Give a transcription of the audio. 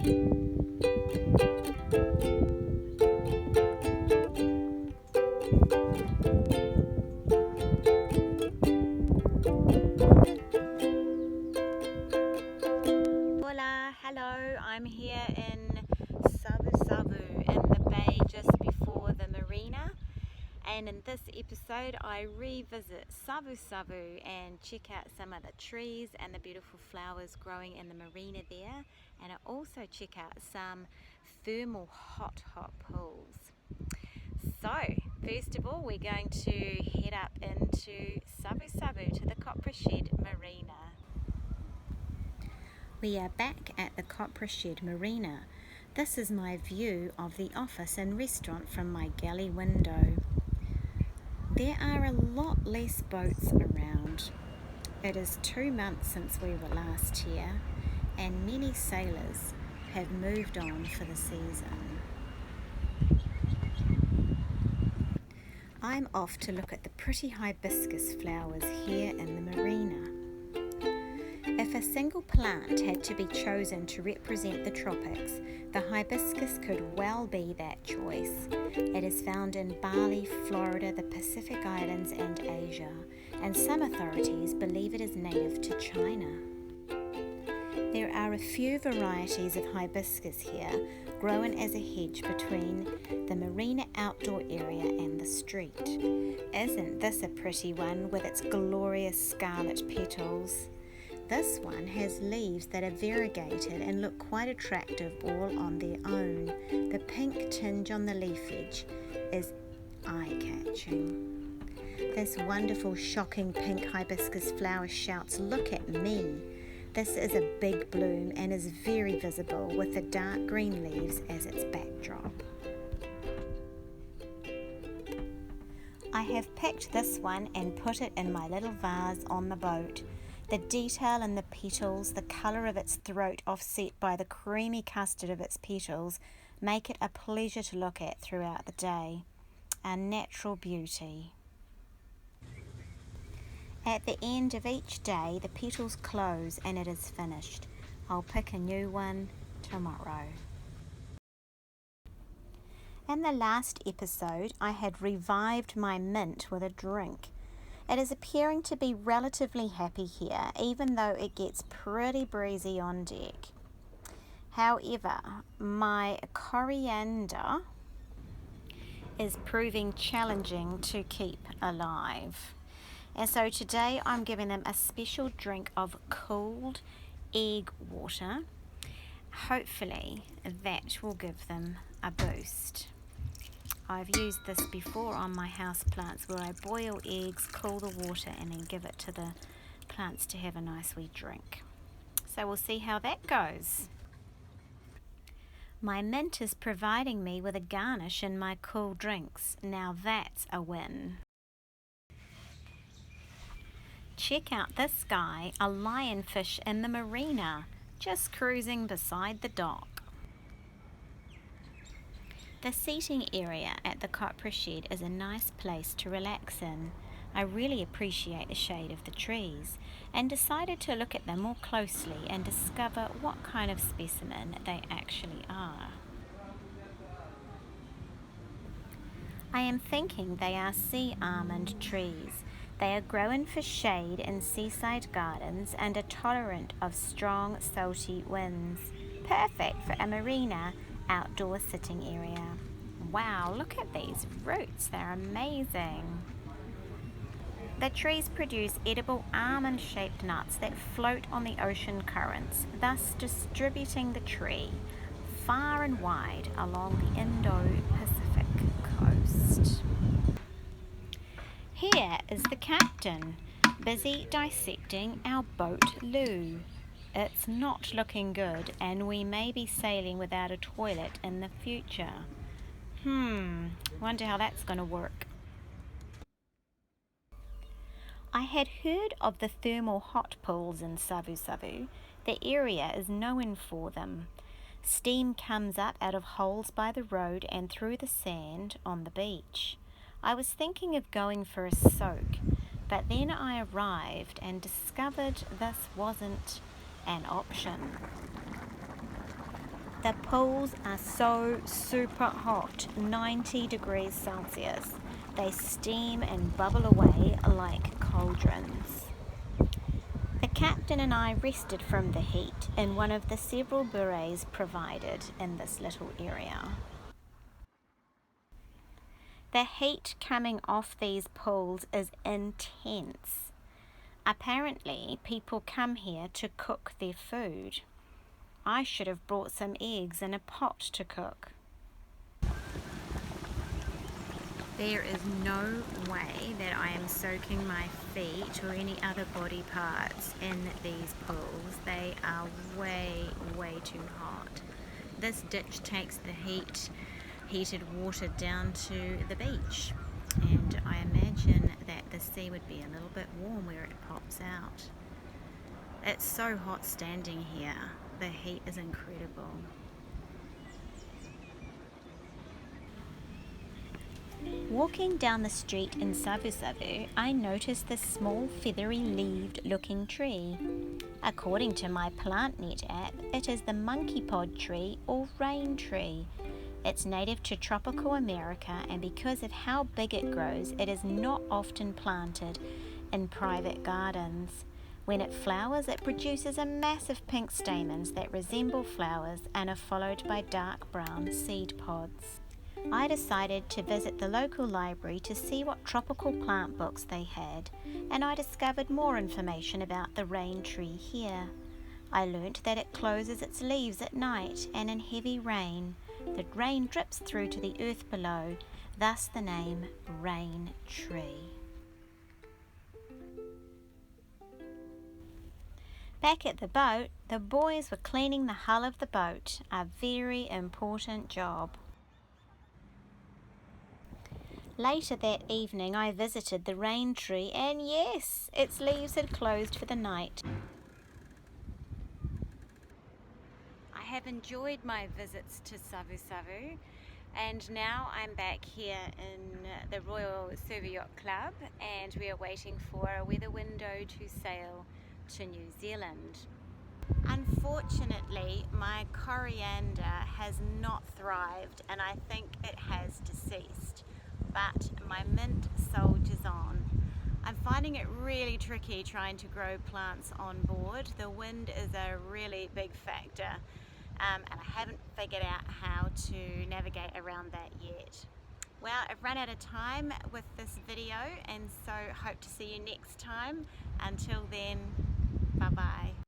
Hola, hello, I'm here in Savusavu in the bay just before the marina, and in this episode I revisit Savusavu and check out some of the trees and the beautiful flowers growing in the marina there, and I also check out some thermal hot pools. So first of all we're going to head up into Savusavu to the Coprashed marina. We are back at the Coprashed marina. This is my view of the office and restaurant from my galley window. There are a lot less boats around. It is 2 months since we were last here, and many sailors have moved on for the season. I'm off to look at the pretty hibiscus flowers here in the marina. If a single plant had to be chosen to represent the tropics, the hibiscus could well be that choice. It is found in Bali, Florida, the Pacific Islands and Asia, and some authorities believe it is native to China. There are a few varieties of hibiscus here, grown as a hedge between the marina outdoor area and the street. Isn't this a pretty one with its glorious scarlet petals? This one has leaves that are variegated and look quite attractive all on their own. The pink tinge on the leaf edge is eye-catching. This wonderful, shocking pink hibiscus flower shouts, "Look at me!" This is a big bloom and is very visible with the dark green leaves as its backdrop. I have picked this one and put it in my little vase on the boat. The detail in the petals, the colour of its throat offset by the creamy custard of its petals, make it a pleasure to look at throughout the day. A natural beauty. At the end of each day, the petals close and it is finished. I'll pick a new one tomorrow. In the last episode, I had revived my mint with a drink. It is appearing to be relatively happy here, even though it gets pretty breezy on deck. However, my coriander is proving challenging to keep alive. And so today I'm giving them a special drink of cooled egg water. Hopefully that will give them a boost. I've used this before on my house plants where I boil eggs, cool the water and then give it to the plants to have a nice wee drink. So we'll see how that goes. My mint is providing me with a garnish in my cool drinks. Now that's a win. Check out this guy, a lionfish in the marina, just cruising beside the dock. The seating area at the Coprashed is a nice place to relax in. I really appreciate the shade of the trees and decided to look at them more closely and discover what kind of specimen they actually are. I am thinking they are sea almond trees. They are grown for shade in seaside gardens and are tolerant of strong salty winds. Perfect for a marina outdoor sitting area. Wow, look at these roots, they're amazing. The trees produce edible almond-shaped nuts that float on the ocean currents, thus distributing the tree far and wide along the Indo-Pacific coast. Here is the captain, busy dissecting our boat loo. It's not looking good and we may be sailing without a toilet in the future. Wonder how that's going to work. I had heard of the thermal hot pools in Savusavu. The area is known for them. Steam comes up out of holes by the road and through the sand on the beach. I was thinking of going for a soak, but then I arrived and discovered this wasn't an option. The pools are so super hot, 90 degrees Celsius. They steam and bubble away like cauldrons. The captain and I rested from the heat in one of the several peruse provided in this little area. The heat coming off these pools is intense. Apparently, people come here to cook their food. I should have brought some eggs in a pot to cook. There is no way that I am soaking my feet or any other body parts in these pools. They are way too hot. This ditch takes the heated water down to the beach, and I imagine that the sea would be a little bit warm where it pops out. It's so hot standing here. The heat is incredible. Walking down the street in Savusavu, I noticed this small feathery leaved looking tree. According to my PlantNet app, it is the monkey pod tree or rain tree. It's native to tropical America, and because of how big it grows, it is not often planted in private gardens. When it flowers, it produces a massive pink stamens that resemble flowers and are followed by dark brown seed pods. I decided to visit the local library to see what tropical plant books they had, and I discovered more information about the rain tree here. I learnt that it closes its leaves at night, and in heavy rain, the rain drips through to the earth below, thus the name rain tree. Back at the boat, the boys were cleaning the hull of the boat, a very important job. Later that evening I visited the rain tree, and yes, its leaves had closed for the night. I have enjoyed my visits to Savusavu, and now I'm back here in the Royal Server Yacht Club, and we are waiting for a weather window to sail to New Zealand. Unfortunately, my coriander has not thrived, and I think it has deceased, but my mint soldiers on. I'm finding it really tricky trying to grow plants on board. The wind is a really big factor, and I haven't figured out how to navigate around that yet. Well, I've run out of time with this video, and so hope to see you next time. Until then, bye bye.